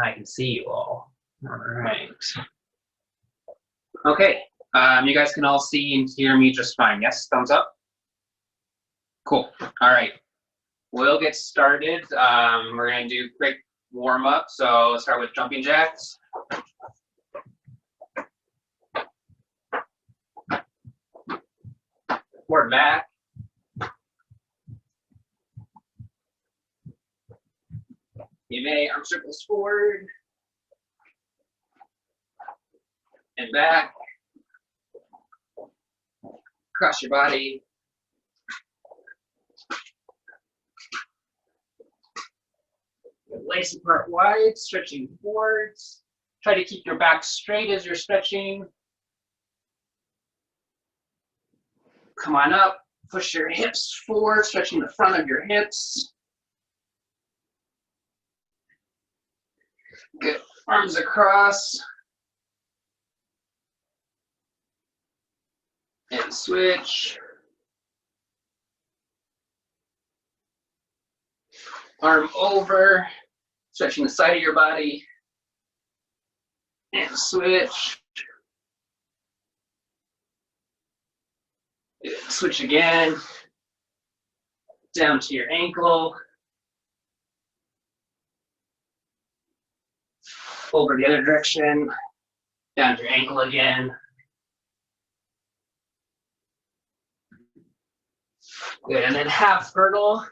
I can see you all. All right. Okay, you guys can all see and hear me just fine. Yes, thumbs up. Cool. All right, we'll get started. We're gonna do quick warm up. So let's start with jumping jacks. Forward back. You may arm circles forward and back. Cross your body. Legs apart wide, stretching forwards. Try to keep your back straight as you're stretching. Come on up, push your hips forward, stretching the front of your hips. Good, arms across. And switch. Arm over, stretching the side of your body. And switch. Switch again. Down to your ankle. Over the other direction. Down to your ankle again. Good, and then half hurdle.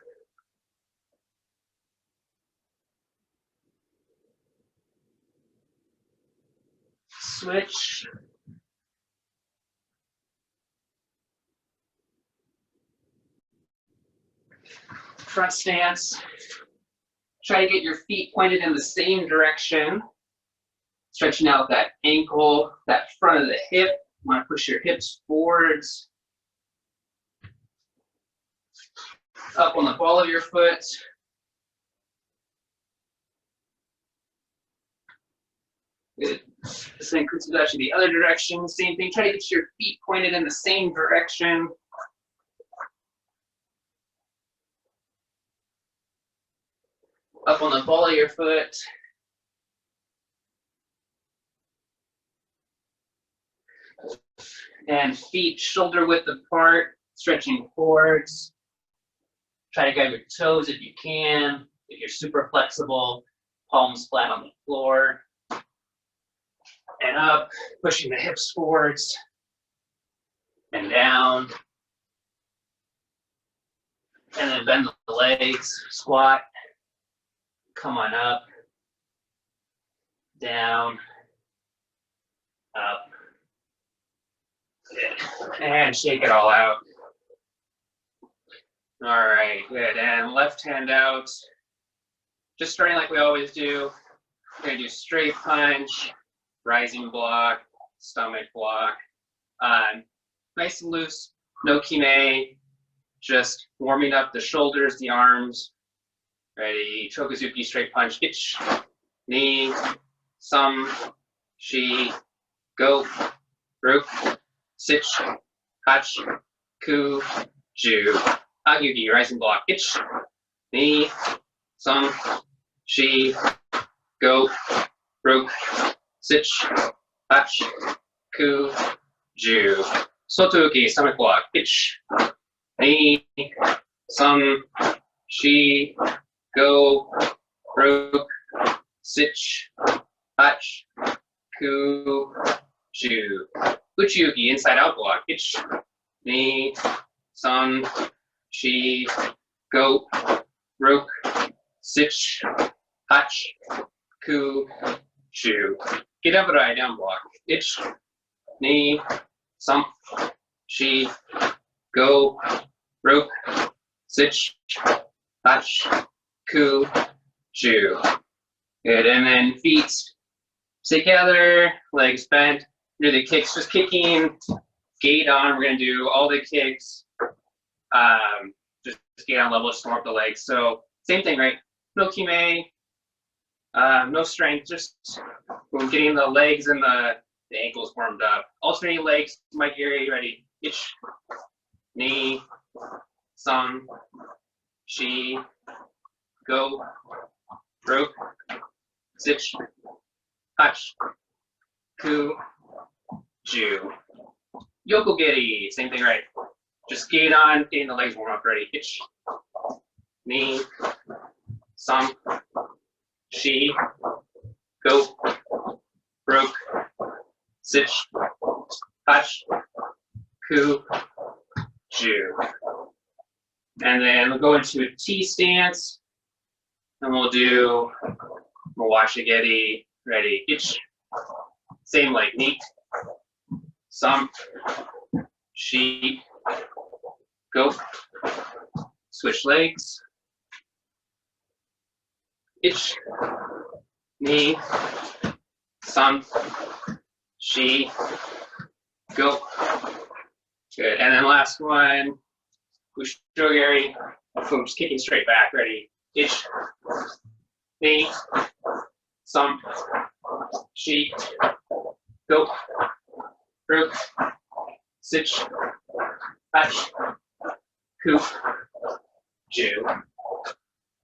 Switch. Front stance. Try to get your feet pointed in the same direction. Stretching out that ankle, that front of the hip. You want to push your hips forwards. Up on the ball of your foot. Good. The same is actually the other direction. Same thing. Try to get your feet pointed in the same direction. Up on the ball of your foot. And feet shoulder width apart, stretching forwards. Try to grab your toes if you can. If you're super flexible, palms flat on the floor. And up, pushing the hips forwards. And down. And then bend the legs, squat. Come on up. Down. Up. Good. And shake it all out. All right, good. And left hand out. Just starting like we always do. We're gonna do straight punch, rising block, stomach block. Nice and loose, no kime. Just warming up the shoulders, the arms. Ready, chokuzuki, straight punch. Ich, ni, sum, shi, go, ruk, sich, hach, ku, ju. Agyugi, rising block. Ich, ni, sum, shi, go, ruk, sich, hach, ku, ju. Soto-uki, stomach block. Ich, ni, sum, shi, go, ruk, sich, hach, ku, ju. Uchi-uki, inside out block. Ich, ni, sum, shi, go, ruk, sich, hach, ku, ju. Giraburai, down block. Ich, ni, sum, shi, go, ruk, sich, hach, ku, ju. Good, and then feet together, legs bent. Do the kicks, just kicking, gait on. We're gonna do all the kicks. Just gait on level, just warm up the legs. So same thing, right? No kime, no strength, just getting the legs and the ankles warmed up. Alternating legs, Mike, Gary, ready? Ich, ni, sum, shi, go, ruk, Sich, hach, ku, ju. Yokogiri, same thing, right? Just skate on, getting the legs warm up, ready. Ich, ni, sam, shi, go, broke, sich, hach, ku, ju. And then we'll go into a T stance, and we'll do Mawashigeri, ready, ich. Same like ni, sam, shi, go, switch legs, ich, ni, sam, shi, go. Good. And then last one, Ushogeri, boom, just kicking straight back, ready, ich, ni, sam, shi, go, broke, sich, hach, ku, ju.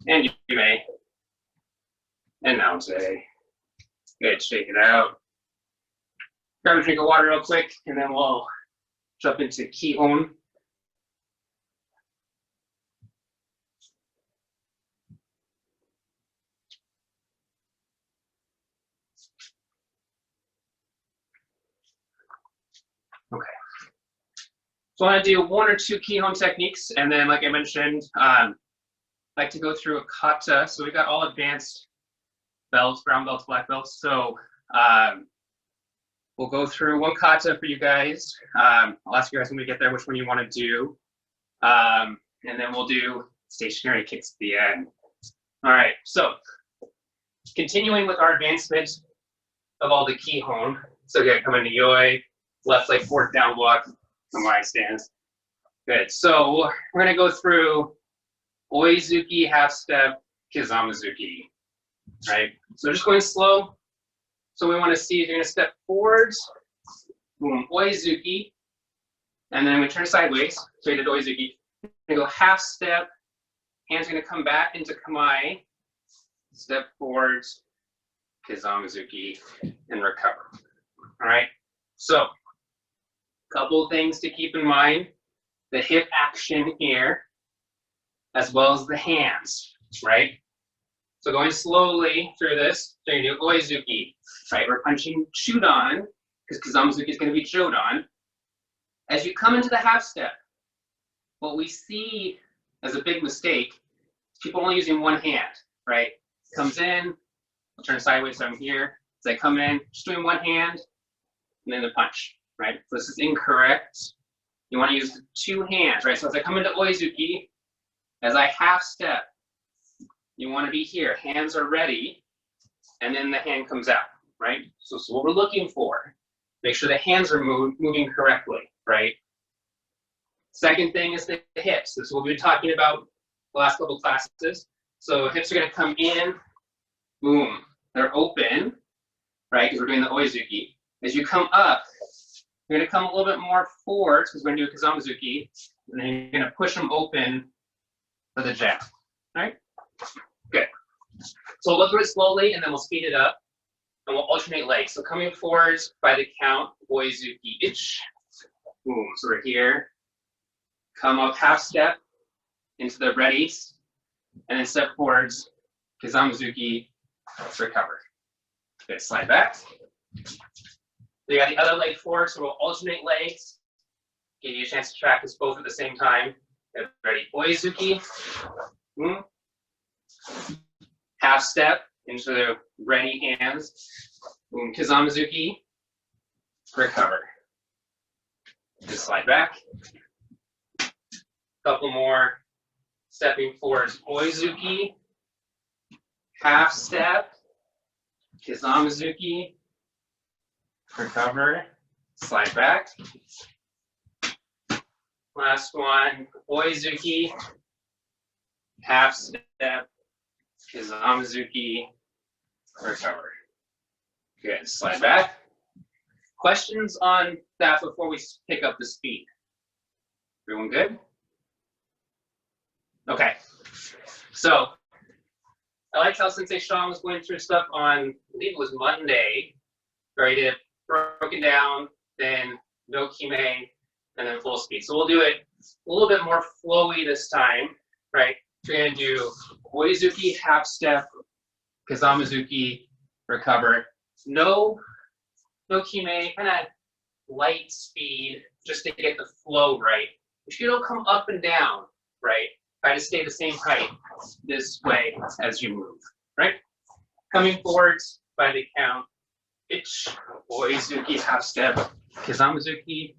And you may. And now say, good, shake it out. Grab a drink of water real quick, and then we'll jump into kihon. Okay. So I want to do one or two kihon techniques, and then, like I mentioned, I like to go through a kata. So we got all advanced belts, brown belts, black belts. So we'll go through one kata for you guys. I'll ask you guys when we get there which one you want to do, and then we'll do stationary kicks at the end. All right. So continuing with our advancement of all the kihon. So again, come into yoi, left leg forward down walk, Samai stance. Good. So we're going to go through oizuki, half step, kizamazuki. Right? So just going slow. So we want to see if you're going to step forwards, boom, oizuki, and then we turn sideways. So you did oizuki. You're going to go half step, hands are going to come back into kamae, step forwards, kizamazuki, and recover. All right? So couple things to keep in mind, the hip action here, as well as the hands, right? So going slowly through this, so you do oizuki, right? We're punching chudan, because kizamazuki is going to be jodan. As you come into the half step, what we see as a big mistake is people only using one hand, right? Comes in, I'll turn sideways, so I'm here. As I come in, just doing one hand, and then the punch. Right, so this is incorrect. You want to use the two hands, right? So as I come into oizuki, as I half step, you want to be here. Hands are ready, and then the hand comes out, right? So what we're looking for. Make sure the hands are moving correctly, right? Second thing is the hips. This is what we've been talking about the last couple classes. So hips are going to come in, boom. They're open, right? Because we're doing the oizuki. As you come up, you're going to come a little bit more forward because we're going to do kizamazuki, and then you're going to push them open for the jab. All right? Good. So we'll go through it slowly, and then we'll speed it up, and we'll alternate legs. So coming forwards by the count, oizuki, ich, boom. So we're here. Come up half step into the readies, and then step forwards, kizamazuki, recover. Good. Slide back. You got the other leg forward, so we'll alternate legs. Give you a chance to practice both at the same time. Get ready, oizuki. Half step into the ready hands. Kizamazuki. Recover. Just slide back. Couple more. Stepping forwards, oizuki. Half step. Kizamazuki. Recover, slide back. Last one, oizuki, half step, kizamazuki, recover. Good, slide back. Questions on that before we pick up the speed? Everyone good? Okay, so I liked how Sensei Sean was going through stuff on, I believe it was Monday, where he did it broken down, then no kime, and then full speed. So we'll do it a little bit more flowy this time, right? So we're gonna do oizuki, half step, kizamazuki, recover. No kime, kind of light speed, just to get the flow right. If you don't come up and down, right? Try to stay the same height this way as you move, right? Coming forwards by the count. Ich, oizuki, half step, kizamazuki,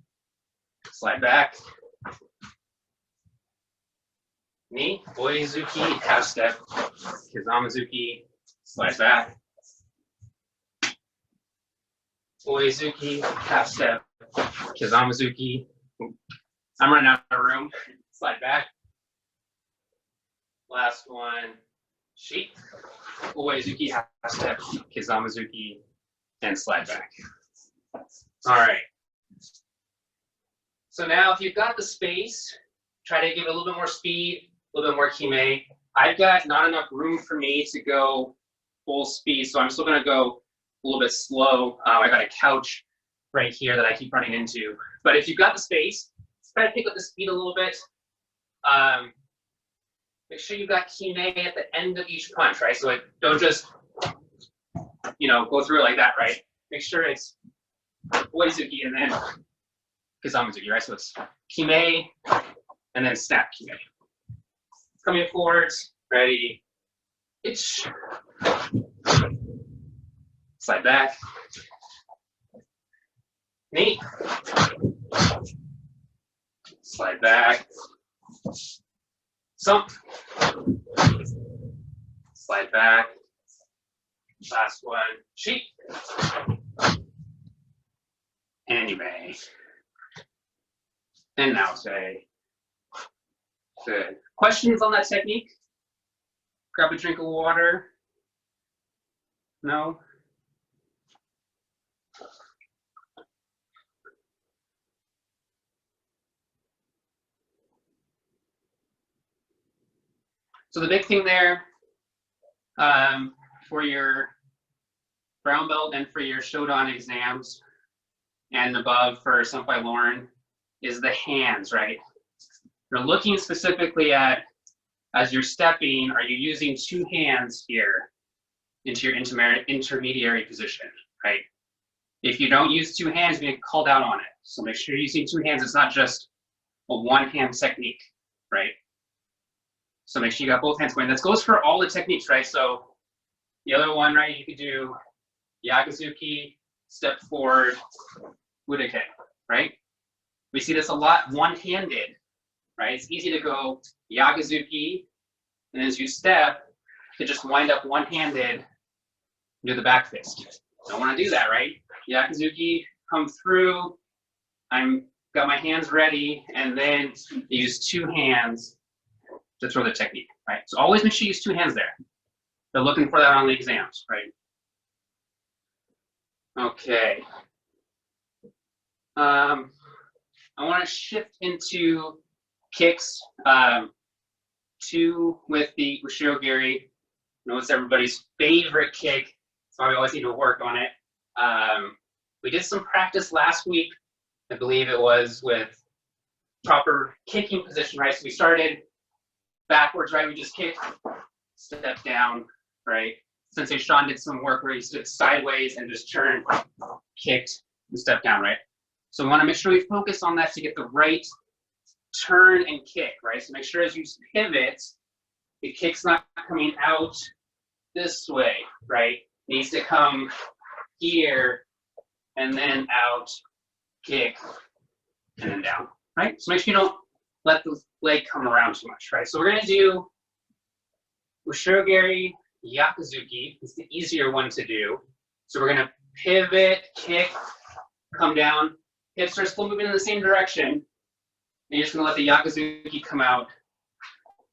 slide back. Ni, oizuki, half step, kizamazuki, slide back. Oizuki, half step, kizamazuki. I'm running out of room. Slide back. Last one, sheet. Oizuki, half step, kizamazuki, and slide back. All right. So now if you've got the space, try to give it a little bit more speed, a little bit more kime. I've got not enough room for me to go full speed, so I'm still gonna go a little bit slow. I got a couch right here that I keep running into. But if you've got the space, try to pick up the speed a little bit. Make sure you've got kime at the end of each punch, right? So don't just, go through it like that, right? Make sure it's oizuki and then kizamazuki, right? So it's kime and then snap kime. Coming forwards, ready, ich. Slide back. Ni. Slide back. Sump. Slide back. Last one, sheet. And you may. And now say. Good. Questions on that technique? Grab a drink of water. No? So the big thing there for your brown belt and for your Shodan exams and above for Senpai Lauren is the hands, right? You're looking specifically at, as you're stepping, are you using two hands here into your intermediary position, right? If you don't use two hands, you're gonna get called out on it. So make sure you're using two hands. It's not just a one-hand technique, right? So make sure you got both hands going. That goes for all the techniques, right? So the other one, right, you could do Yakuzuki, step forward, Budokai, right? We see this a lot one-handed, right? It's easy to go Yakuzuki, and as you step, to just wind up one-handed, do the back fist. Don't want to do that, right? Yakuzuki, come through, got my hands ready, and then use two hands to throw the technique, right? So always make sure you use two hands there. They're looking for that on the exams, right? Okay. I want to shift into kicks. Two with the Ushiro Giri. I know it's everybody's favorite kick, so we always need to work on it. We did some practice last week. I believe it was with proper kicking position, right? So we started backwards, right? We just kicked, step down, right? Sensei Sean did some work where he stood sideways and just turned, kicked, and stepped down, right? So we want to make sure we focus on that to get the right turn and kick, right? So make sure as you pivot, the kick's not coming out this way, right? It needs to come here and then out, kick, and then down, right? So make sure you don't let the leg come around too much, right? So we're gonna do Ushirogiri Yakuzuki. It's the easier one to do. So we're gonna pivot, kick, come down. Hips are still moving in the same direction. And you're just gonna let the Yakuzuki come out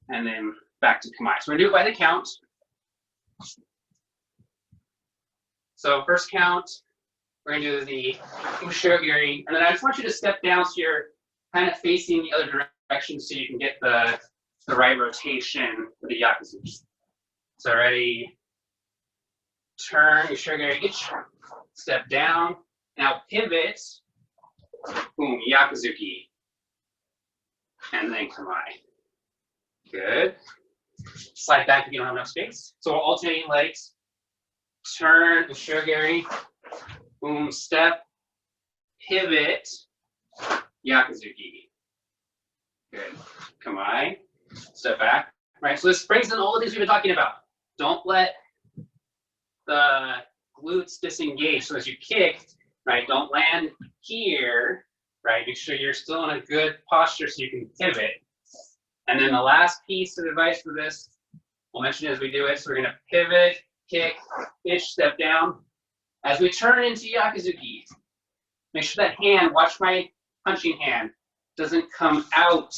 and then back to Kamae. So we're gonna do it by the count. So first count, we're gonna do the Ushirogiri, and then I just want you to step down so you're kind of facing the other direction so you can get the right rotation for the Yakuzuki. So ready, turn, shogiri ichi, step down. Now pivot, boom, yakuzuki. And then kamae. Good. Slide back if you don't have enough space. So we're alternating legs. Turn, shogiri, boom, step, pivot, yakuzuki. Good. Kamae, step back. Right, so this brings in all the things we've been talking about. Don't let the glutes disengage. So as you kick, right, don't land here, right? Make sure you're still in a good posture so you can pivot. And then the last piece of advice for this, we'll mention as we do it. So we're gonna pivot, kick, ichi, step down. As we turn into yakuzuki, make sure that hand, watch my punching hand, doesn't come out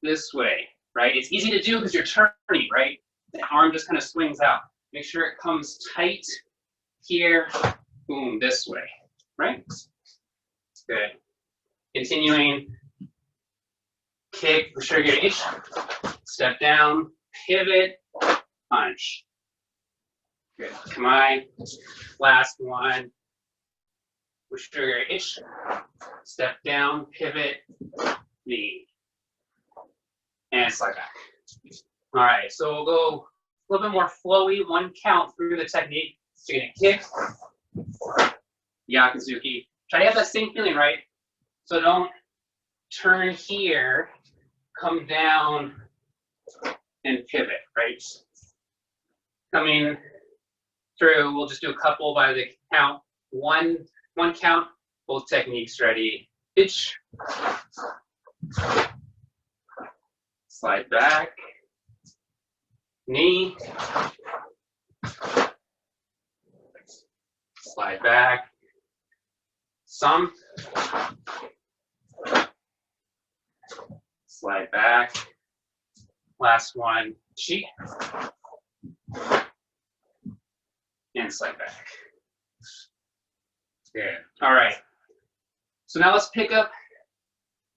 this way, right? It's easy to do because you're turning, right? The arm just kind of swings out. Make sure it comes tight here, boom, this way, right? Good. Continuing, kick, shogiri ichi, step down, pivot, punch. Good. Kamae, last one. Shogiri ichi, step down, pivot, knee. And slide back. All right, so we'll go a little bit more flowy, one count through the technique. So you're gonna kick, yakuzuki. Try to have that same feeling, right? So don't turn here, come down, and pivot, right? Coming through, we'll just do a couple by the count. One count, both techniques ready. Ichi. Slide back, knee, slide back, some, slide back, last one, chi, and slide back. Good. All right. So now let's pick up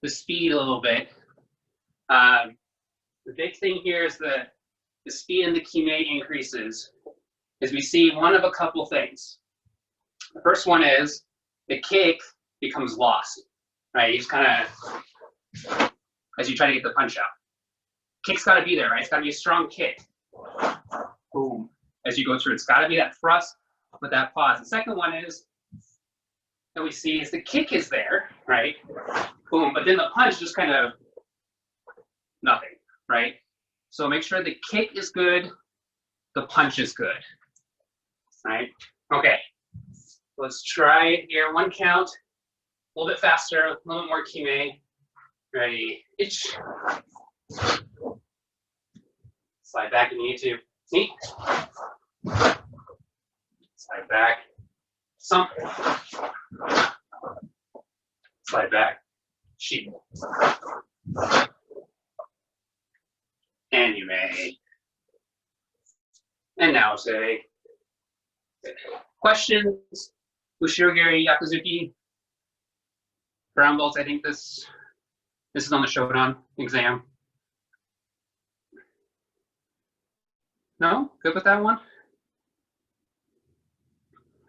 the speed a little bit. The big thing here is the speed in the kime increases as we see one of a couple things. The first one is the kick becomes lost, right? You just kind of, as you try to get the punch out. Kick's got to be there, right? It's got to be a strong kick. Boom. As you go through, it's got to be that thrust with that pause. The second one is that we see is the kick is there, right? Boom. But then the punch just kind of nothing. Right? So make sure the kick is good, the punch is good. Right? Okay. Let's try here. One count, a little bit faster, a little bit more kime. Ready? Ichi. Slide back if you need to. Knee. Slide back. Some. Slide back. Chi. And you may. And now say, questions? Ushirogiri Yakuzuki. Brown belts, I think this is on the Shodan exam. No? Good with that one?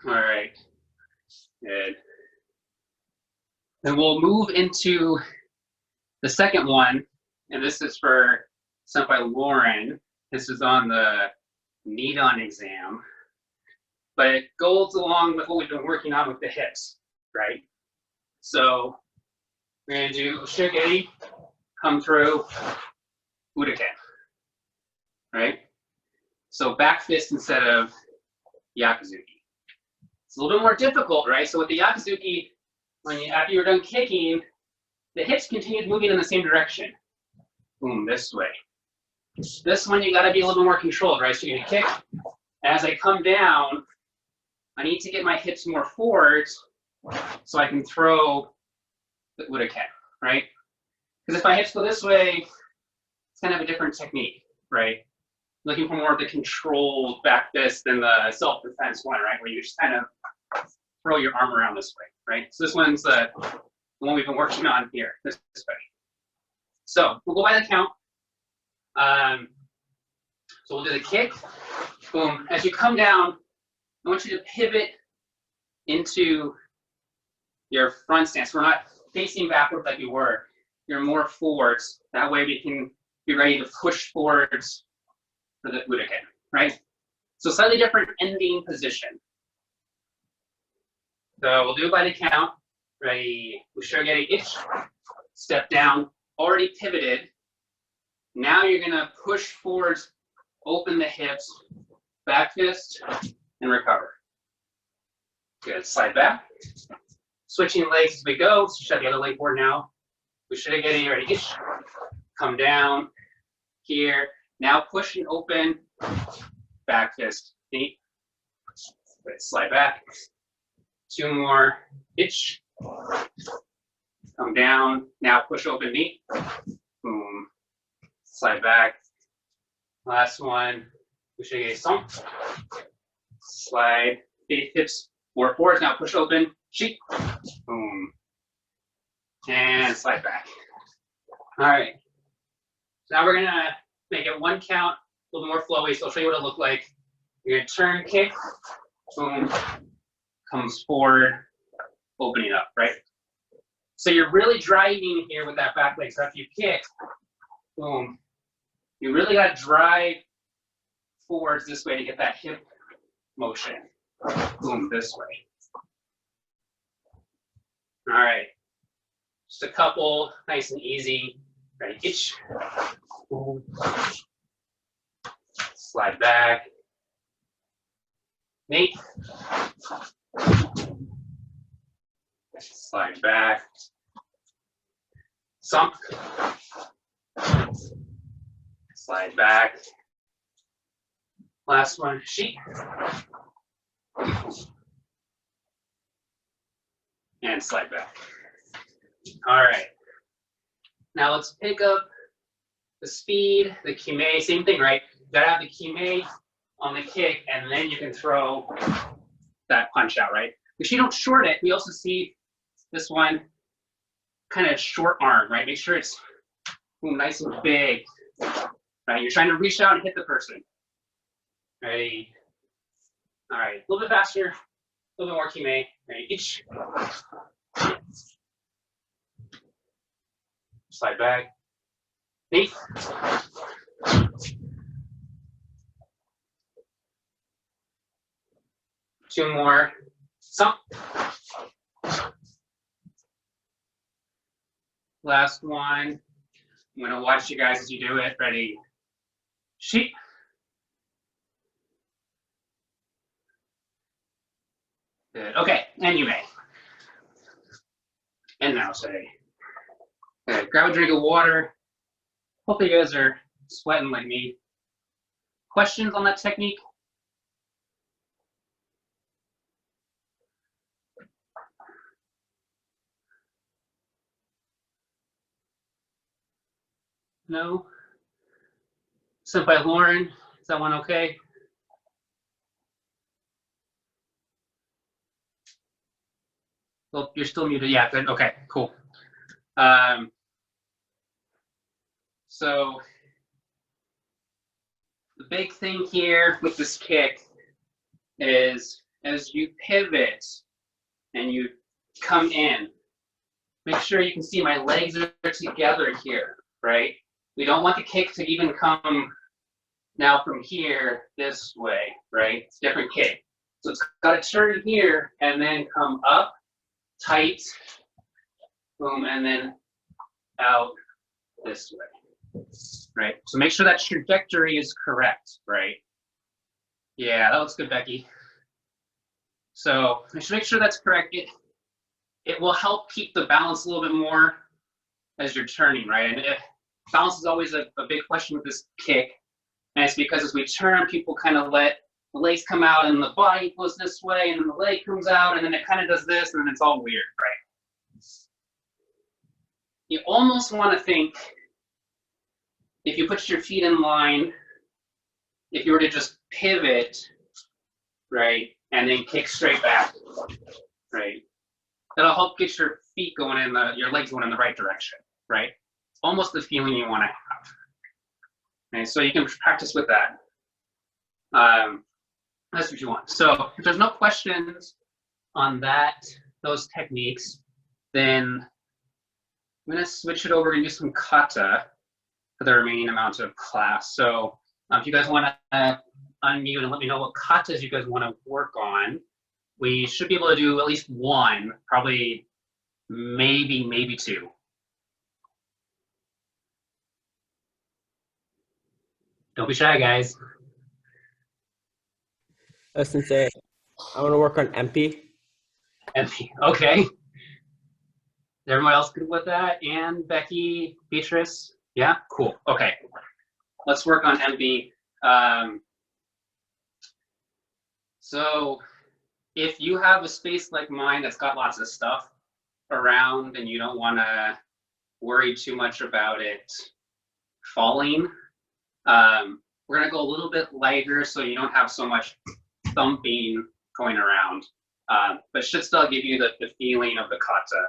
All right. Good. Then we'll move into the second one, and this is for Senpai Lauren. This is on the Nidon exam, but it goes along with what we've been working on with the hips, right? So we're gonna do Ushigiri, come through, Udaken, right? So back fist instead of Yakuzuki. It's a little bit more difficult, right? So with the Yakuzuki, after you're done kicking, the hips continue moving in the same direction. Boom, this way. This one, you gotta be a little more controlled, right? So you're gonna kick. As I come down, I need to get my hips more forward so I can throw the Udaken, right? Because if my hips go this way, it's kind of a different technique, right? Looking for more of the controlled back fist than the self-defense one, right? Where you just kind of throw your arm around this way, right? So this one's the one we've been working on here, this way. So we'll go by the count. So we'll do the kick, boom. As you come down, I want you to pivot into your front stance. We're not facing backward like you were. You're more forwards. That way we can be ready to push forwards for the Budokan, right? So slightly different ending position. So we'll do it by the count. Ready, Ushogeri itch, step down, already pivoted. Now you're gonna push forwards, open the hips, back fist, and recover. Good, slide back. Switching legs as we go, shut the other leg forward now. Ushogeri, ready, itch, come down, here. Now push and open, back fist, knee. Good, slide back. 2 more, itch. Come down, now push open knee. Boom. Slide back. Last one, Ushogeri son. Slide, hips more forwards, now push open, sheet. Boom. And slide back. All right. So now we're gonna make it 1 count, a little more flowy, so I'll show you what it'll look like. You're gonna turn, kick, boom, comes forward, opening up, right? So you're really driving here with that back leg. So after you kick, boom, you really got to drive forwards this way to get that hip motion. Boom, this way. All right. Just a couple, nice and easy. Ready, itch. Boom. Slide back. Knee. Slide back. Sump. Slide back. Last one, sheet. And slide back. All right. Now let's pick up the speed, the kime, same thing, right? You gotta have the kime on the kick, and then you can throw that punch out, right? If you don't short it, we also see this one kind of short arm, right? Make sure it's nice and big, right? You're trying to reach out and hit the person. Ready? All right, a little bit faster, a little bit more kime. Ready? Each. Slide back. Knee. 2 more. Sump. Last one. I'm going to watch you guys as you do it. Ready? Sheep. Good. Okay, and you may. And now say. Okay, grab a drink of water. Hopefully you guys are sweating like me. Questions on that technique? No? Sent by Lauren. Is that one okay? Well, you're still muted. Yeah, good. Okay, cool. So the big thing here with this kick is as you pivot and you come in, make sure you can see my legs are together here, right? We don't want the kick to even come now from here this way, right? It's a different kick. So it's got to turn here and then come up, tight, boom, and then out this way, right? So make sure that trajectory is correct, right? Yeah, that looks good, Becky. So make sure that's correct. It will help keep the balance a little bit more as you're turning, right? And balance is always a big question with this kick. And it's because as we turn, people kind of let the legs come out and the body goes this way and then the leg comes out and then it kind of does this and then it's all weird, right? You almost want to think, if you put your feet in line, if you were to just pivot, right, and then kick straight back, right, that'll help get your feet going in your legs going in the right direction, right? Almost the feeling you want to have. Okay, so you can practice with that. That's what you want. So if there's no questions on those techniques, then I'm gonna switch it over and do some kata for the remaining amount of class. So if you guys wanna unmute and let me know what katas you guys wanna work on, we should be able to do at least one, probably maybe two. Don't be shy, guys. Sensei, I want to work on MP. MP, okay. Is everyone else good with that? Anne, Becky, Beatrice? Yeah, cool. Okay, let's work on MP. So if you have a space like mine that's got lots of stuff around and you don't want to worry too much about it falling, we're going to go a little bit lighter so you don't have so much thumping going around, but should still give you the feeling of the kata,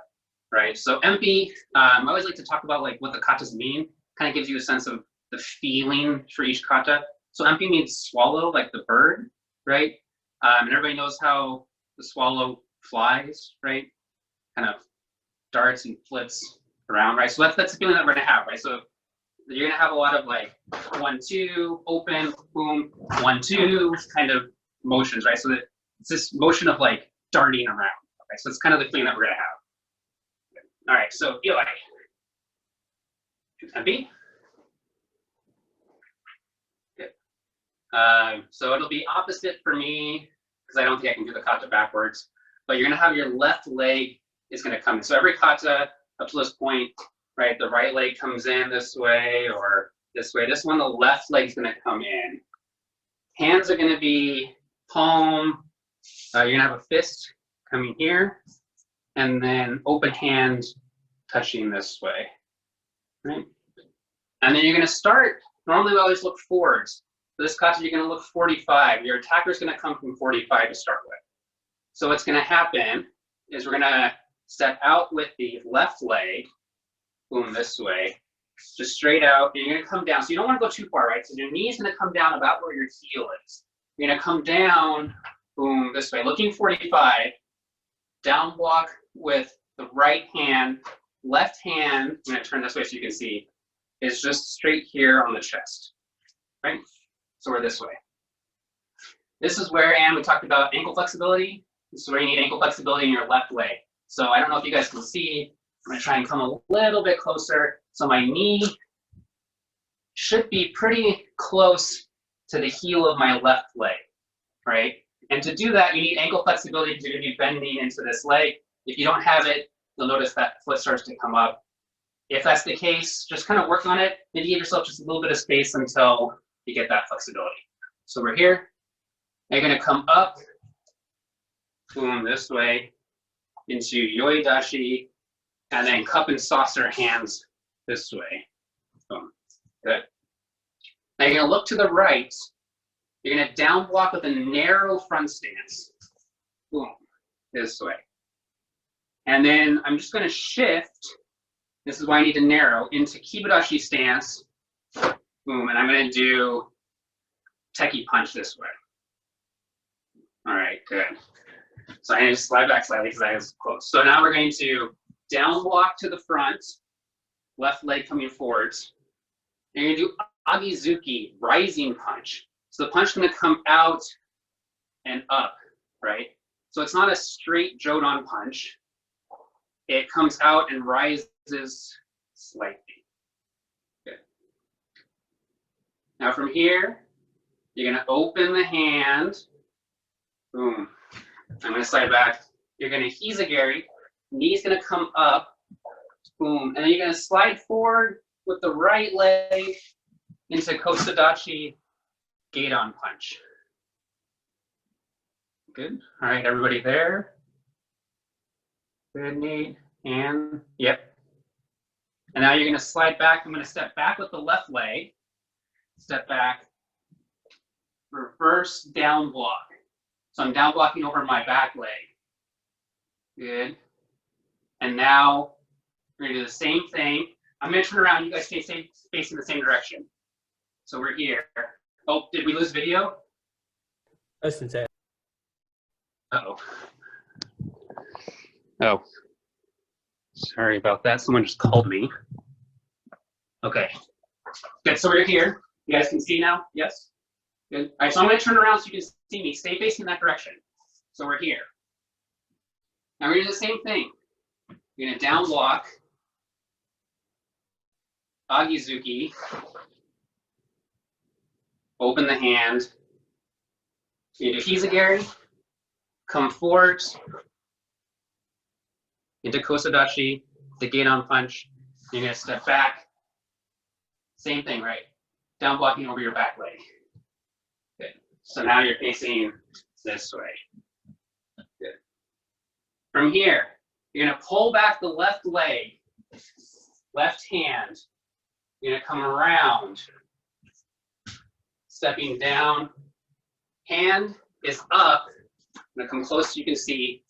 right? So MP, I always like to talk about like what the katas mean, kind of gives you a sense of the feeling for each kata. So MP means swallow, like the bird, right? And everybody knows how the swallow flies, right? Kind of darts and flips around, right? So that's the feeling that we're gonna have, right? So you're gonna have a lot of like 1, 2, open, boom, 1, 2 kind of motions, right? So that it's this motion of like darting around. Okay, so it's kind of the feeling that we're gonna have. All right, so Eli, MP. Good. So it'll be opposite for me because I don't think I can do the kata backwards. But you're gonna have your left leg is gonna come in. So every kata up to this point, right? The right leg comes in this way or this way. This one, the left leg's gonna come in. Hands are gonna be palm. You're gonna have a fist coming here, and then open hand touching this way, right? And then you're gonna start. Normally we always look forwards. For this kata, you're gonna look 45. Your attacker's gonna come from 45 to start with. So what's gonna happen is we're gonna step out with the left leg, boom, this way, just straight out, and you're gonna come down. So you don't wanna go too far, right? So your knee's gonna come down about where your heel is. You're gonna come down, boom, this way, looking 45, down block with the right hand, left hand, I'm gonna turn this way so you can see, is just straight here on the chest, right? So we're this way. This is where, Anne, we talked about ankle flexibility. This is where you need ankle flexibility in your left leg. So I don't know if you guys can see, I'm gonna try and come a little bit closer. So my knee should be pretty close to the heel of my left leg, right? And to do that, you need ankle flexibility because you're gonna be bending into this leg. If you don't have it, you'll notice that foot starts to come up. If that's the case, just kind of work on it. Maybe give yourself just a little bit of space until you get that flexibility. So we're here. You're gonna come up, boom, this way, into yoidashi, and then cup and saucer hands this way. Boom. Good. Now you're gonna look to the right. You're gonna down block with a narrow front stance. Boom, this way. And then I'm just gonna shift, this is why I need to narrow, into kibudashi stance. Boom, and I'm gonna do teki punch this way. All right, good. So I need to slide back slightly because I was close. So now we're going to down block to the front, left leg coming forwards. And you're gonna do agizuki, rising punch. So the punch is gonna come out and up, right? So it's not a straight Jodan punch. It comes out and rises slightly. Good. Now from here, you're gonna open the hand. Boom. I'm gonna slide back. You're gonna hizagari. Knee's gonna come up. Boom. And then you're gonna slide forward with the right leg into kosadachi Gedan punch. Good. All right, everybody there? Good, Nate. And yep. And now you're gonna slide back. I'm gonna step back with the left leg. Step back. Reverse down block. So I'm down blocking over my back leg. Good. And now we're gonna do the same thing. I'm gonna turn around. You guys stay facing the same direction. So we're here. Oh, did we lose video? Sensei. Uh-oh. Oh. Sorry about that. Someone just called me. Okay. Good. So we're here. You guys can see now? Yes? Good. All right, so I'm going to turn around so you can see me. Stay facing that direction. So we're here. Now we're going to do the same thing. You're going to down block, Agizuki, open the hand, you do Hizagari, come forward, into Kosodachi, the Gedan punch, you're going to step back. Same thing, right? Down blocking over your back leg. Good. So now you're facing this way. Good. From here, you're going to pull back the left leg, left hand. You're going to come around, stepping down. Hand is up. I'm going to come close so you can see.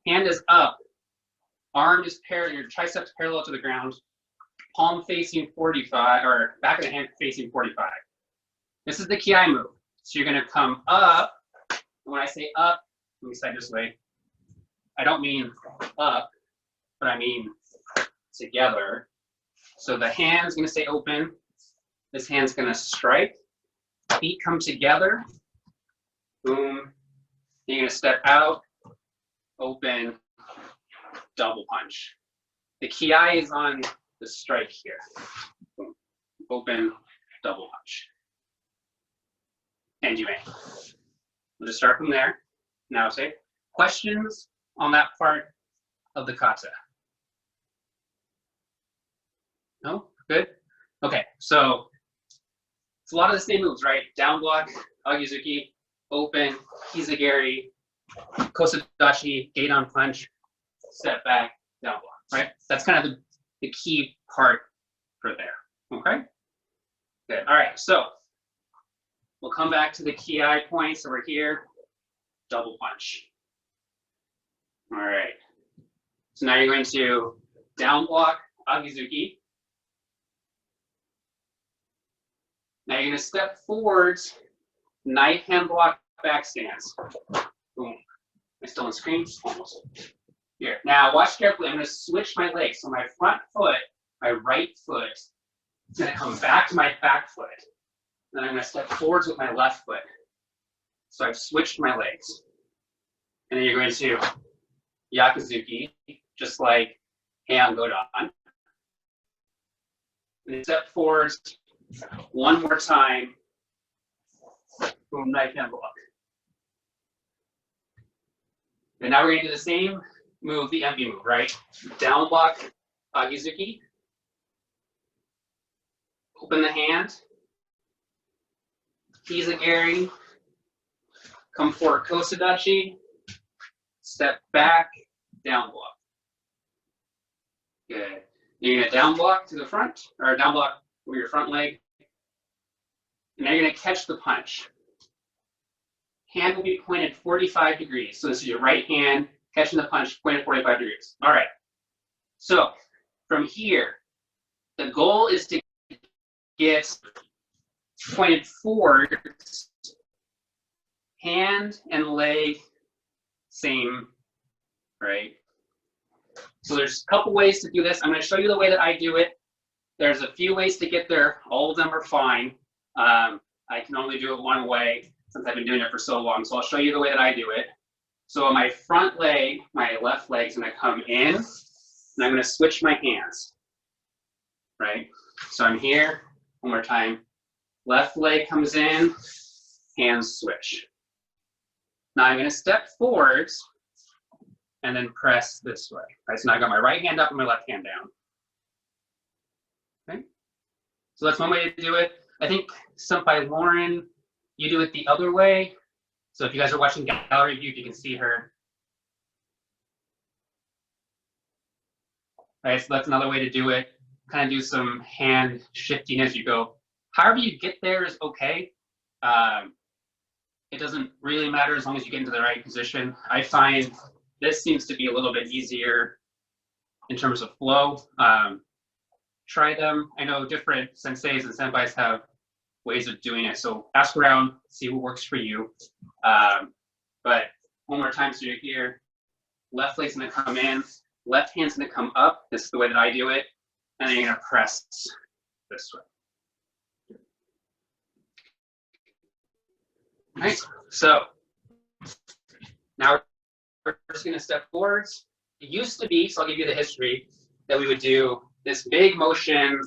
Hand is up. Arm is parallel, your triceps parallel to the ground. Palm facing 45, or back of the hand facing 45. This is the ki move. So you're going to come up. When I say up, let me say it this way. I don't mean up, but I mean together. So the hand's going to stay open. This hand's going to strike. Feet come together. Boom. You're going to step out, open, double punch. The ki is on the strike here. Boom. Open, double punch. And you may. We'll just start from there. Now say, questions on that part of the kata? No? Good? Okay, so it's a lot of the same moves, right? Down block, Agizuki, open, Hizagari, Kosodachi, Gedan punch, step back, down block, right? That's kind of the key part for there, okay? Good, all right, so we'll come back to the ki points over here, double punch. All right, so now you're going to down block, Agizuki. Now you're going to step forwards, knife hand block, back stance. Boom. Am I still on screen? Almost. Here. Now watch carefully. I'm going to switch my legs. So my front foot, my right foot, is going to come back to my back foot. Then I'm going to step forwards with my left foot. So I've switched my legs. And then you're going to Yakuzuki, just like Heian Godan. And then step forwards. One more time. Boom, knife hand block. And now we're going to do the same move, the envy move, right? Down block, Agizuki. Open the hand. Hizagari. Come forward, Kosodachi. Step back, down block. Good. You're going to down block to the front, or down block with your front leg. And now you're going to catch the punch. Hand will be pointed 45 degrees. So this is your right hand catching the punch, pointed 45 degrees. All right. So from here, the goal is to get pointed forward, hand and leg same, right? So there's a couple ways to do this. I'm going to show you the way that I do it. There's a few ways to get there. All of them are fine. I can only do it one way since I've been doing it for so long. So I'll show you the way that I do it. So my front leg, my left leg is going to come in, and I'm going to switch my hands, right? So I'm here, one more time. Left leg comes in, hands switch. Now I'm going to step forwards and then press this way. Right, so now I got my right hand up and my left hand down. Okay, so that's one way to do it. I think Senpai Lauren, you do it the other way. So if you guys are watching gallery view, you can see her. All right, so that's another way to do it. Kind of do some hand shifting as you go. However you get there is okay. It doesn't really matter as long as you get into the right position. I find this seems to be a little bit easier in terms of flow. Try them. I know different senseis and senpais have ways of doing it. So ask around, see what works for you. But one more time, so you're here. Left leg's gonna come in, left hand's gonna come up. This is the way that I do it. And then you're gonna press this way. All right, so now we're just gonna step forwards. It used to be, so I'll give you the history, that we would do this big motion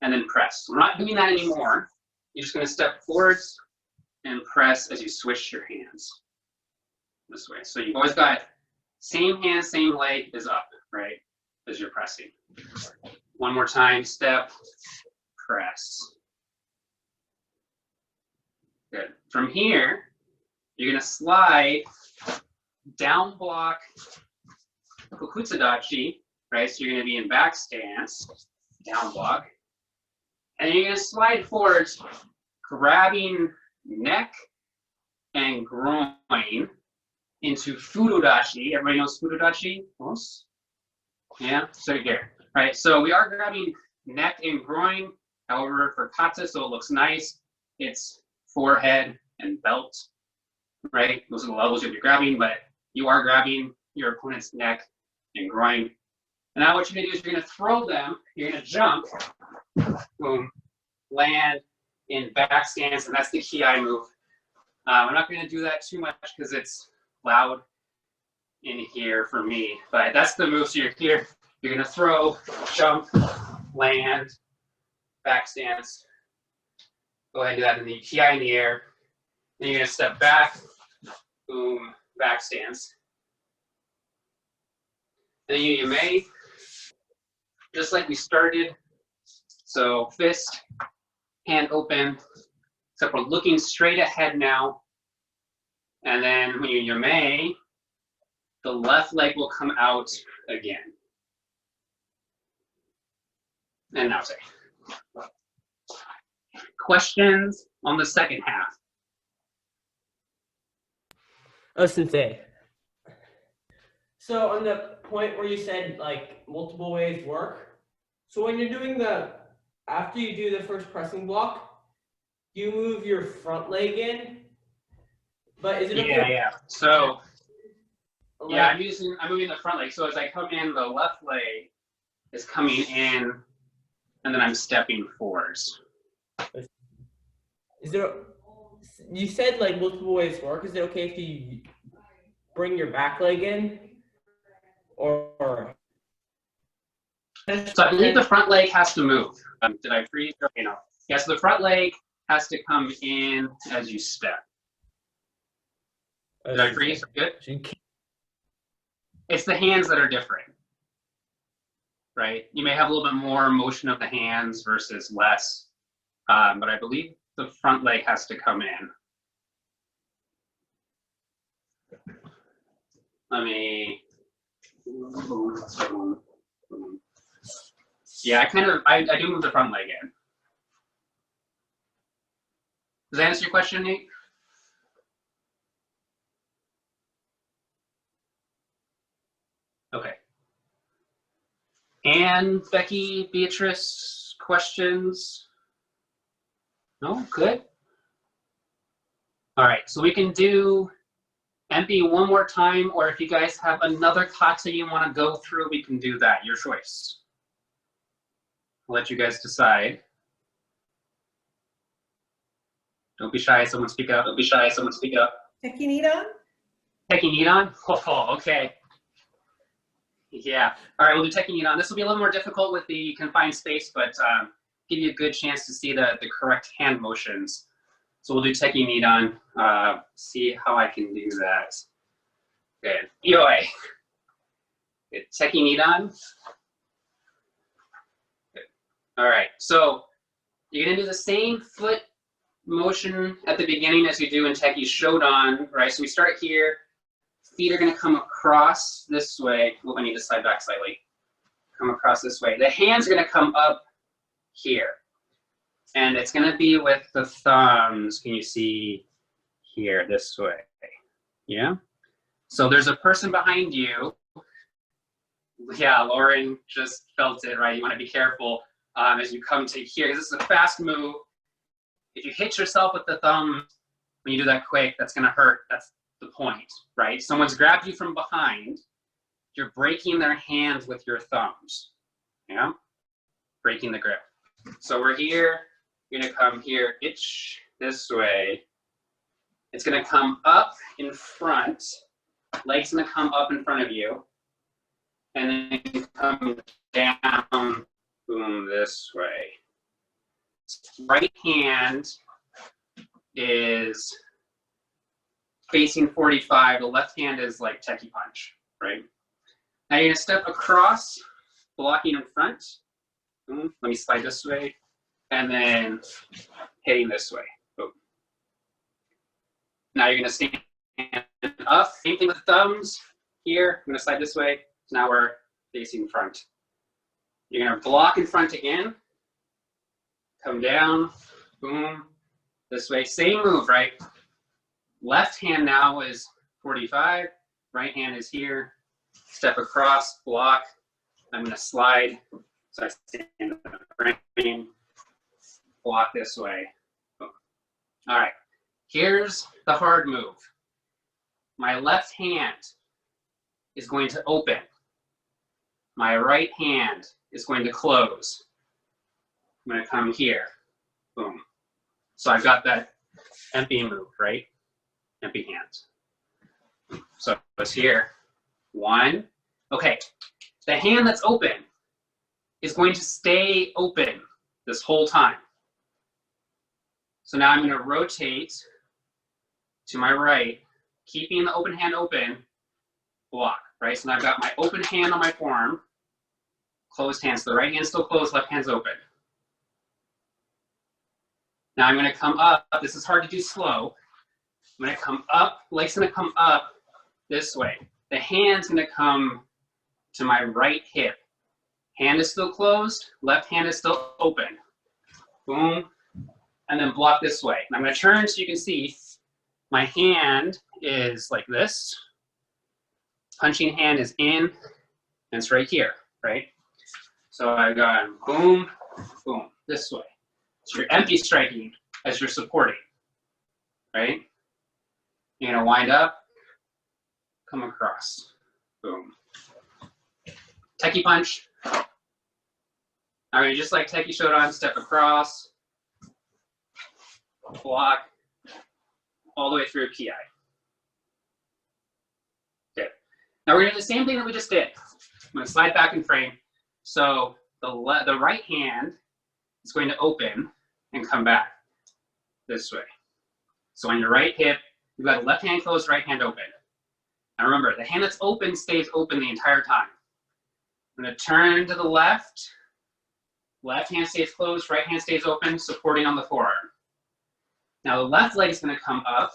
and then press. We're not doing that anymore. You're just gonna step forwards and press as you switch your hands this way. So you've always got same hand, same leg is up, right, as you're pressing. One more time, step, press. Good. From here, you're gonna slide down block kokutsudachi, right? So you're gonna be in back stance, down block. And then you're gonna slide forwards, grabbing neck and groin into fudodachi. Everybody knows fudodachi? Most? Yeah, so here, right? So we are grabbing neck and groin. However, for kata, so it looks nice, it's forehead and belt, right? Those are the levels you'll be grabbing, but you are grabbing your opponent's neck and groin. And now what you're gonna do is you're gonna throw them, you're gonna jump, boom, land in back stance, and that's the ki move. I'm not gonna do that too much because it's loud in here for me, but that's the move. So you're here, you're gonna throw, jump, land, back stance. Go ahead and do that in the ki in the air. Then you're gonna step back, boom, back stance. Then you may, just like we started. So fist, hand open, except we're looking straight ahead now. And then when you may, the left leg will come out again. And now say. Questions on the second half? Oh, Sensei. So on the point where you said like multiple ways work, so when you're doing after you do the first pressing block, you move your front leg in, but is it okay? Yeah. So yeah, I'm moving the front leg. So as I come in, the left leg is coming in, and then I'm stepping forwards. Is there? You said like multiple ways work. Is it okay if you bring your back leg in, or? So I believe the front leg has to move. Did I freeze? Okay, no. Yeah, so the front leg has to come in as you step. Did I freeze? Good. It's the hands that are different, right? You may have a little bit more motion of the hands versus less, but I believe the front leg has to come in. Let me. Yeah, I do move the front leg in. Does that answer your question, Nate? Okay. And Becky, Beatrice, questions? No? Good. All right, so we can do MP one more time, or if you guys have another kata you want to go through, we can do that. Your choice. I'll let you guys decide. Don't be shy, someone speak up. Don't be shy, someone speak up. Tekinidan? Tekinidan? Oh, okay. Yeah. All right, we'll do Tekinidan. This will be a little more difficult with the confined space, but give you a good chance to see the correct hand motions. So we'll do Tekinidan. See how I can do that. Good. Yoi. Good. Tekinidan. Good. All right. So you're gonna do the same foot motion at the beginning as you do in Teki Shodan, right? So we start here. Feet are gonna come across this way. Oh, I need to slide back slightly. Come across this way. The hands are gonna come up here. And it's gonna be with the thumbs, can you see here, this way, yeah? So there's a person behind you. Yeah, Lauren just felt it, right? You wanna be careful as you come to here, because this is a fast move. If you hit yourself with the thumb when you do that quick, that's gonna hurt. That's the point, right? Someone's grabbed you from behind, you're breaking their hands with your thumbs, yeah? Breaking the grip. So we're here, you're gonna come here, itch this way. It's gonna come up in front, leg's gonna come up in front of you, and then come down, boom, this way. Right hand is facing 45, the left hand is like techie punch, right? Now you're gonna step across, blocking in front. Boom. Let me slide this way, and then hitting this way. Boom. Now you're gonna stand up, same thing with thumbs. Here, I'm gonna slide this way. So now we're facing front. You're gonna block in front again, come down, boom, this way. Same move, right? Left hand now is 45, right hand is here. Step across, block. I'm gonna slide, so I stand in the frame, block this way. Boom. All right, here's the hard move. My left hand is going to open. My right hand is going to close. I'm gonna come here, boom. So I've got that empty move, right? Empty hands. So it's here, one. Okay, the hand that's open is going to stay open this whole time. So now I'm gonna rotate to my right, keeping the open hand open, block, right? So now I've got my open hand on my forearm, closed hand, so the right hand's still closed, left hand's open. Now I'm gonna come up, this is hard to do slow. I'm gonna come up, leg's gonna come up this way. The hand's gonna come to my right hip. Hand is still closed, left hand is still open. Boom, and then block this way. And I'm gonna turn so you can see my hand is like this. Punching hand is in, and it's right here, right? So I've got boom, boom, this way. So you're empty striking as you're supporting, right? You're gonna wind up, come across, boom. Techie punch. All right, just like Techie showed on, step across, block, all the way through ki. Okay. Now we're gonna do the same thing that we just did. I'm gonna slide back in frame. So the right hand is going to open and come back this way. So on your right hip, you've got left hand closed, right hand open. Now remember, the hand that's open stays open the entire time. I'm gonna turn to the left. Left hand stays closed, right hand stays open, supporting on the forearm. Now the left leg is gonna come up,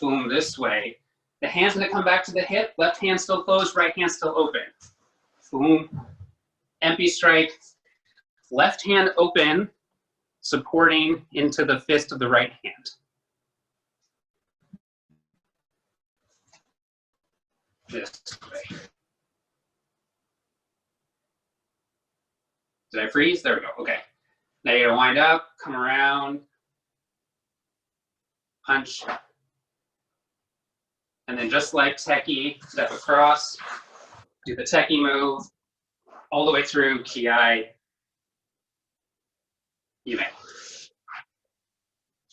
boom, this way. The hand's gonna come back to the hip, left hand still closed, right hand still open. Boom, empty strike, left hand open, supporting into the fist of the right hand. This way. Did I freeze? There we go, okay. Now you're gonna wind up, come around, punch, and then just like Techie, step across, do the Techie move, all the way through ki, yume.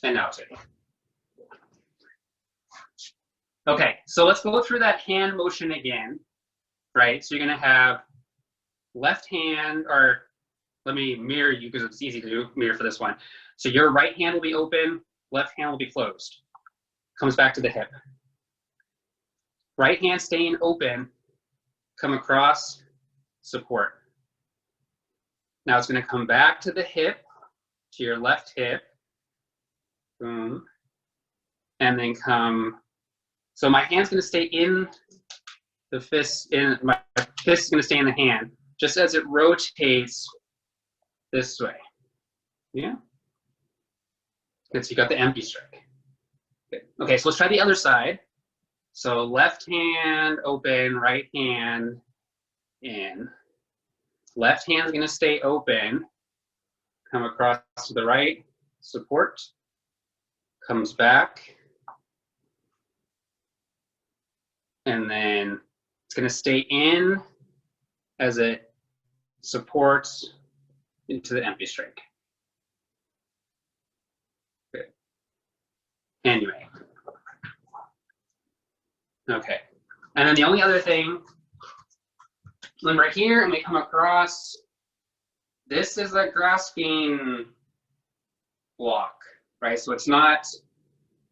And now Techie. Okay, so let's go through that hand motion again, right? So you're gonna have left hand, or let me mirror you because it's easy to do, mirror for this one. So your right hand will be open, left hand will be closed. Comes back to the hip. Right hand staying open, come across, support. Now it's gonna come back to the hip, to your left hip, boom, and then come, so my hand's gonna stay in the fist, my fist is gonna stay in the hand, just as it rotates this way, yeah? Good, so you got the empty strike. Good. Okay, so let's try the other side. So left hand open, right hand in. Left hand's gonna stay open, come across to the right, support. comes back. And then it's going to stay in as it supports into the empty string. Good. Anyway. Okay. And then the only other thing, when we're here and we come across, this is a grasping block, right? So it's not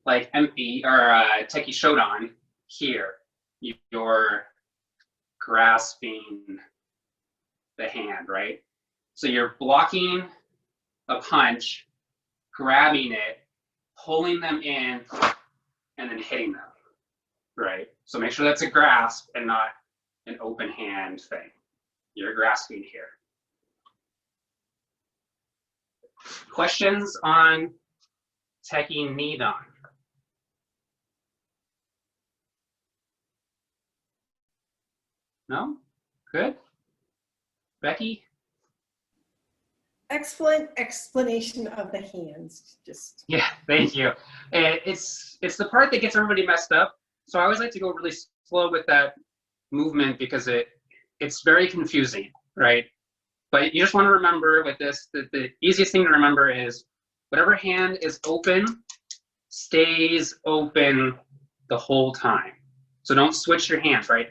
like empty or Teki Shodan here. You're grasping the hand, right? So you're blocking a punch, grabbing it, pulling them in, and then hitting them, right? So make sure that's a grasp and not an open hand thing. You're grasping here. Questions on Teki Nidan? No? Good? Becky? Excellent explanation of the hands. Just Yeah, thank you. It's the part that gets everybody messed up. So I always like to go really slow with that movement because it's very confusing, right? But you just want to remember with this that the easiest thing to remember is whatever hand is open stays open the whole time. So don't switch your hands, right?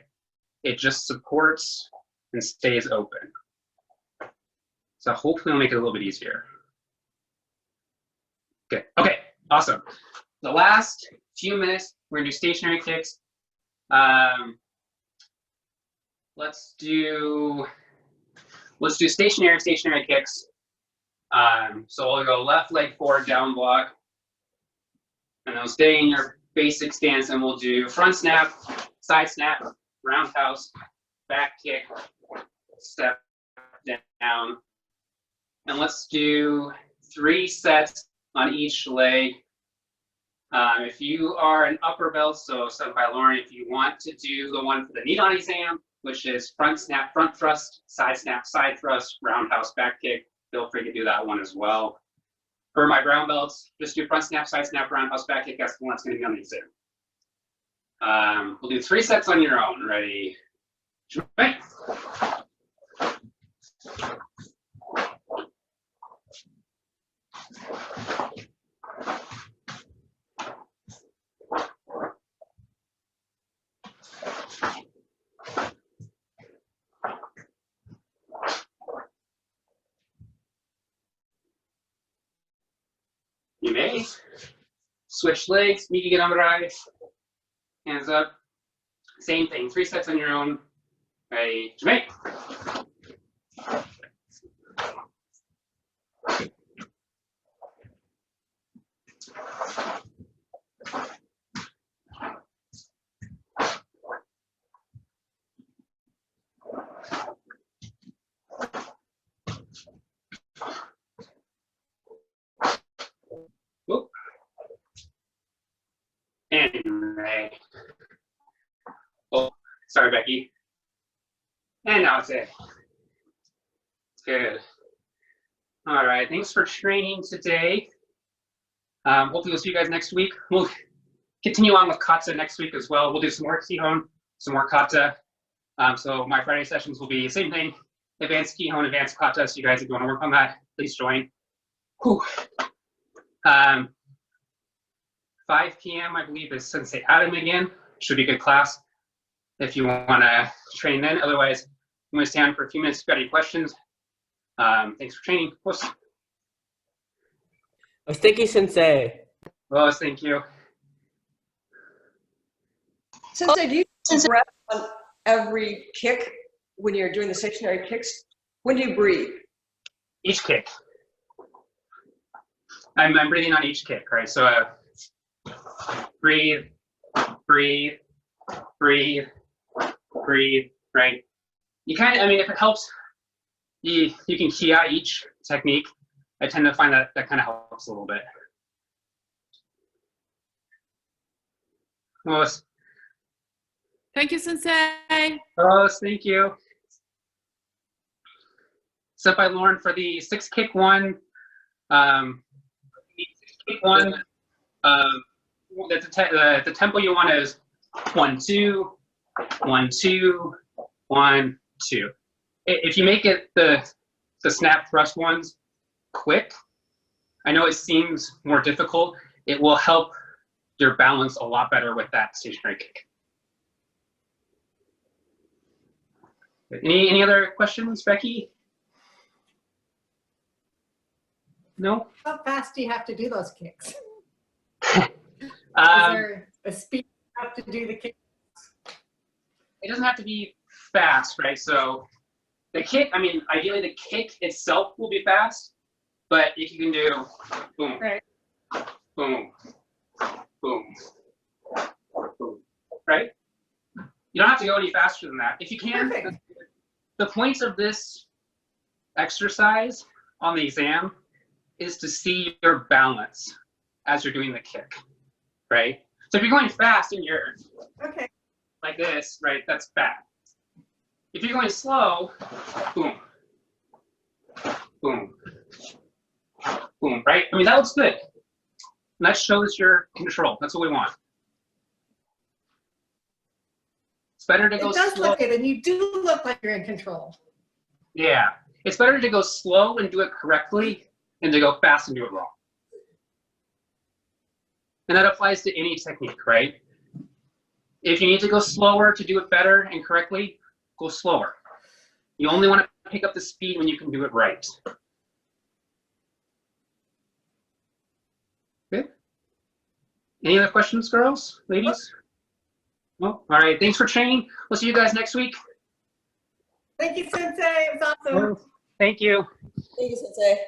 It just supports and stays open. So hopefully it'll make it a little bit easier. Good. Okay, awesome. The last few minutes, we're gonna do stationary kicks. Let's do stationary kicks. So we'll go left leg forward, down block, and then stay in your basic stance, and we'll do front snap, side snap, roundhouse, back kick, step down. And let's do 3 sets on each leg. If you are an upper belt, so Senpai Lauren, if you want to do the one for the Nidan exam, which is front snap, front thrust, side snap, side thrust, roundhouse, back kick, feel free to do that one as well. For my brown belts, just do front snap, side snap, roundhouse, back kick. That's the one that's going to be on the exam. We'll do 3 sets on your own. Ready? Right. You may switch legs, Miki Ganamarai, hands up. Same thing, 3 sets on your own. Ready, Jamaica. Whoop. And oh, sorry, Becky. And now it's it. Good. All right, thanks for training today. Hopefully we'll see you guys next week. We'll continue on with kata next week as well. We'll do some more kihon, some more kata. So my Friday sessions will be the same thing, advanced kihon, advanced kata. So you guys, if you want to work on that, please join. Whew. 5 p.m. I believe is Sensei Adam again. Should be a good class if you want to train then. Otherwise, I'm going to stay on for a few minutes if you've got any questions. Thanks for training. Thank you, Sensei. Well, thank you. Sensei, do you breath on every kick when you're doing the stationary kicks? When do you breathe? Each kick. I'm breathing on each kick, right? So breathe, breathe, breathe, breathe, right? You kind of, I mean, if it helps, you can key out each technique. I tend to find that that kind of helps a little bit. Lois. Thank you, Sensei. Lois, thank you. Set by Lauren for the 6 kick one. The tempo you want is 1, 2, 1, 2, 1, 2. If you make it the snap thrust ones quick, I know it seems more difficult. It will help your balance a lot better with that stationary kick. Any other questions, Becky? No? How fast do you have to do those kicks? Is Um, there a speed you have to do the kick? it doesn't have to be fast, right? So the kick, I mean, ideally the kick itself will be fast, but if you can do boom, Right. boom, boom, boom, right? You don't have to go any faster than that. If you can, Perfect. the point of this exercise on the exam is to see your balance as you're doing the kick, right? So if you're going fast and you're Okay. like this, right, that's bad. If you're going slow, boom, boom, boom, right? I mean, that looks good. And that shows your control. That's what we want. It's better to It go does slow. look good, and you do look like you're in control. Yeah. It's better to go slow and do it correctly than to go fast and do it wrong. And that applies to any technique, right? If you need to go slower to do it better and correctly, go slower. You only want to pick up the speed when you can do it right. Good. Any other questions, girls, ladies? No? All right. Thanks for training. We'll see you guys next week. Thank you, Sensei. It was awesome. Thank you. Thank you, Sensei.